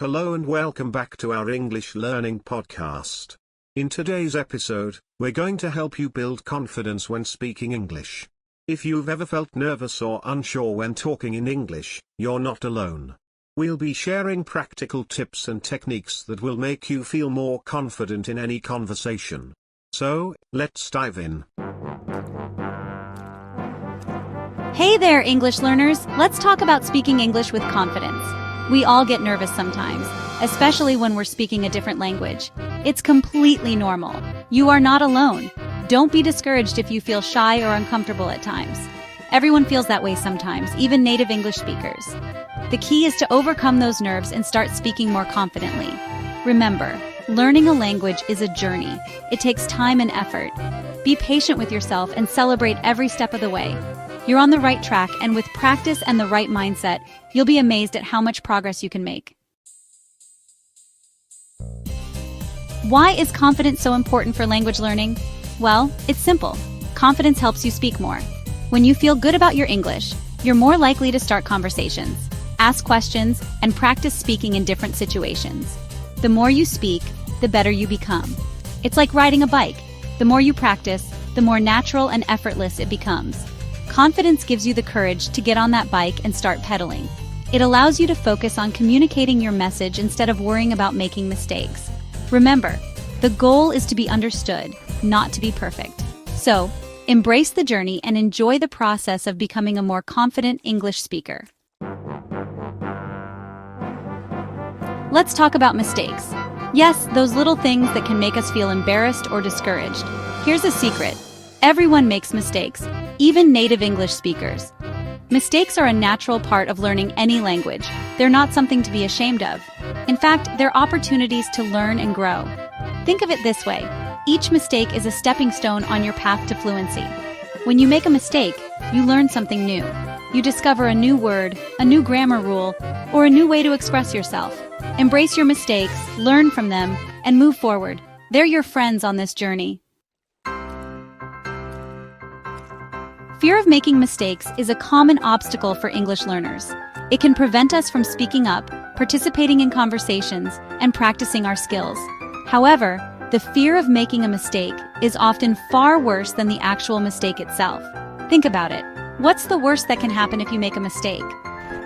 Hello and welcome back to our English Learning Podcast. In today's episode, we're going to help you build confidence when speaking English. If you've ever felt nervous or unsure when talking in English, you're not alone. We'll be sharing practical tips and techniques that will make you feel more confident in any conversation. So, let's dive in. Hey there, English learners! Let's talk about speaking English with confidence. We all get nervous sometimes, especially when we're speaking a different language. It's completely normal. You are not alone. Don't be discouraged if you feel shy or uncomfortable at times. Everyone feels that way sometimes, even native English speakers. The key is to overcome those nerves and start speaking more confidently. Remember, learning a language is a journey. It takes time and effort. Be patient with yourself and celebrate every step of the way. You're on the right track, and with practice and the right mindset, you'll be amazed at how much progress you can make. Why is confidence so important for language learning? Well, it's simple. Confidence helps you speak more. When you feel good about your English, you're more likely to start conversations, ask questions, and practice speaking in different situations. The more you speak, the better you become. It's like riding a bike. The more you practice, the more natural and effortless it becomes. Confidence gives you the courage to get on that bike and start pedaling. It allows you to focus on communicating your message instead of worrying about making mistakes. Remember, the goal is to be understood, not to be perfect. So, embrace the journey and enjoy the process of becoming a more confident English speaker. Let's talk about mistakes. Yes, those little things that can make us feel embarrassed or discouraged. Here's a secret. Everyone makes mistakes, even native English speakers. Mistakes are a natural part of learning any language. They're not something to be ashamed of. In fact, they're opportunities to learn and grow. Think of it this way. Each mistake is a stepping stone on your path to fluency. When you make a mistake, you learn something new. You discover a new word, a new grammar rule, or a new way to express yourself. Embrace your mistakes, learn from them, and move forward. They're your friends on this journey. Fear of making mistakes is a common obstacle for English learners. It can prevent us from speaking up, participating in conversations, and practicing our skills. However, the fear of making a mistake is often far worse than the actual mistake itself. Think about it. What's the worst that can happen if you make a mistake?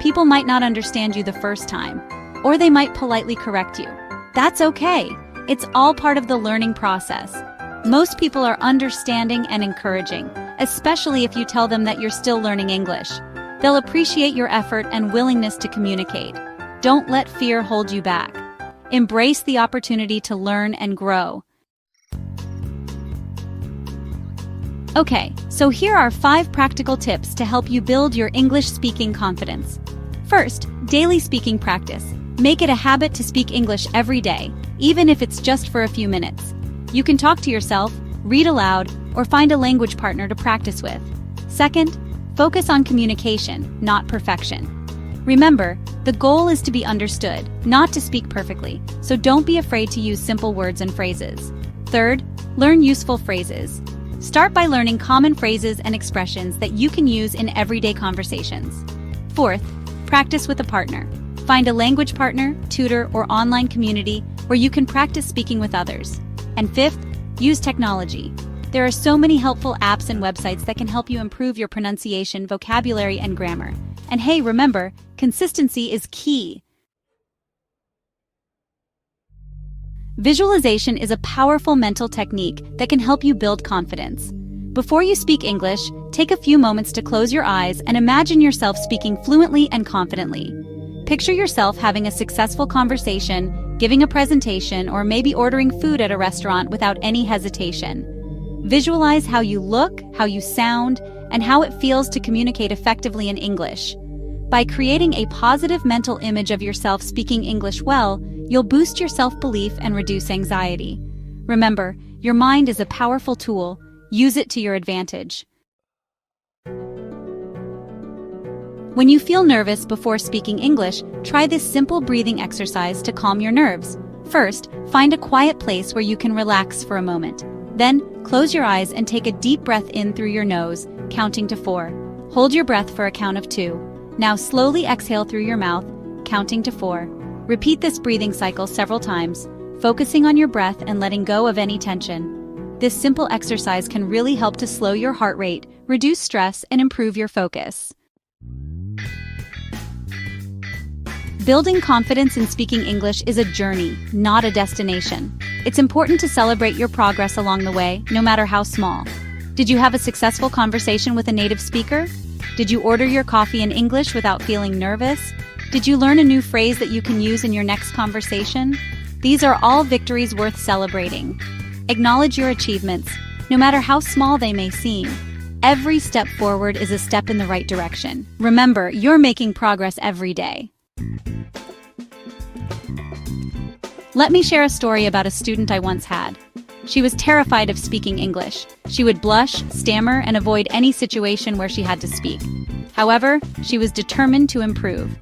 People might not understand you the first time, or they might politely correct you. That's okay. It's all part of the learning process. Most people are understanding and encouraging, especially if you tell them that you're still learning English. They'll appreciate your effort and willingness to communicate. Don't let fear hold you back. Embrace the opportunity to learn and grow. Okay, so here are 5 practical tips to help you build your English speaking confidence. First, daily speaking practice. Make it a habit to speak English every day, even if it's just for a few minutes. You can talk to yourself, read aloud, or find a language partner to practice with. Second, focus on communication, not perfection. Remember, the goal is to be understood, not to speak perfectly, so don't be afraid to use simple words and phrases. Third, learn useful phrases. Start by learning common phrases and expressions that you can use in everyday conversations. Fourth, practice with a partner. Find a language partner, tutor, or online community where you can practice speaking with others. And fifth, use technology. There are so many helpful apps and websites that can help you improve your pronunciation, vocabulary, and grammar. And hey, remember, consistency is key. Visualization is a powerful mental technique that can help you build confidence. Before you speak English, take a few moments to close your eyes and imagine yourself speaking fluently and confidently. Picture yourself having a successful conversation, giving a presentation, or maybe ordering food at a restaurant without any hesitation. Visualize how you look, how you sound, and how it feels to communicate effectively in English. By creating a positive mental image of yourself speaking English well, you'll boost your self-belief and reduce anxiety. Remember, your mind is a powerful tool. Use it to your advantage. When you feel nervous before speaking English, try this simple breathing exercise to calm your nerves. First, find a quiet place where you can relax for a moment. Then, close your eyes and take a deep breath in through your nose, counting to 4. Hold your breath for a count of 2. Now slowly exhale through your mouth, counting to 4. Repeat this breathing cycle several times, focusing on your breath and letting go of any tension. This simple exercise can really help to slow your heart rate, reduce stress, and improve your focus. Building confidence in speaking English is a journey, not a destination. It's important to celebrate your progress along the way, no matter how small. Did you have a successful conversation with a native speaker? Did you order your coffee in English without feeling nervous? Did you learn a new phrase that you can use in your next conversation? These are all victories worth celebrating. Acknowledge your achievements, no matter how small they may seem. Every step forward is a step in the right direction. Remember, you're making progress every day. Let me share a story about a student I once had. She was terrified of speaking English. She would blush, stammer, and avoid any situation where she had to speak. However, she was determined to improve.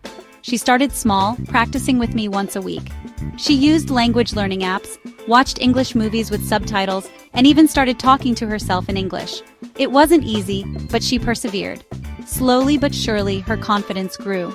She started small, practicing with me once a week. She used language learning apps, watched English movies with subtitles, and even started talking to herself in English. It wasn't easy, but she persevered. Slowly but surely, her confidence grew.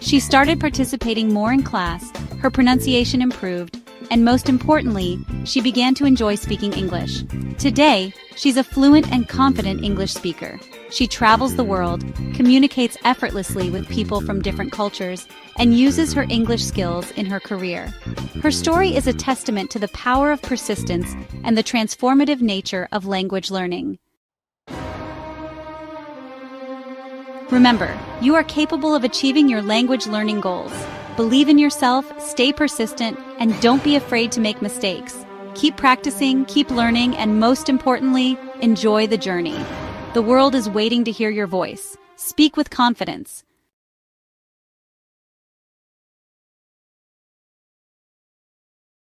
She started participating more in class, her pronunciation improved, and most importantly, she began to enjoy speaking English. Today, she's a fluent and confident English speaker. She travels the world, communicates effortlessly with people from different cultures, and uses her English skills in her career. Her story is a testament to the power of persistence and the transformative nature of language learning. Remember, you are capable of achieving your language learning goals. Believe in yourself, stay persistent, and don't be afraid to make mistakes. Keep practicing, keep learning, and most importantly, enjoy the journey. The world is waiting to hear your voice. Speak with confidence.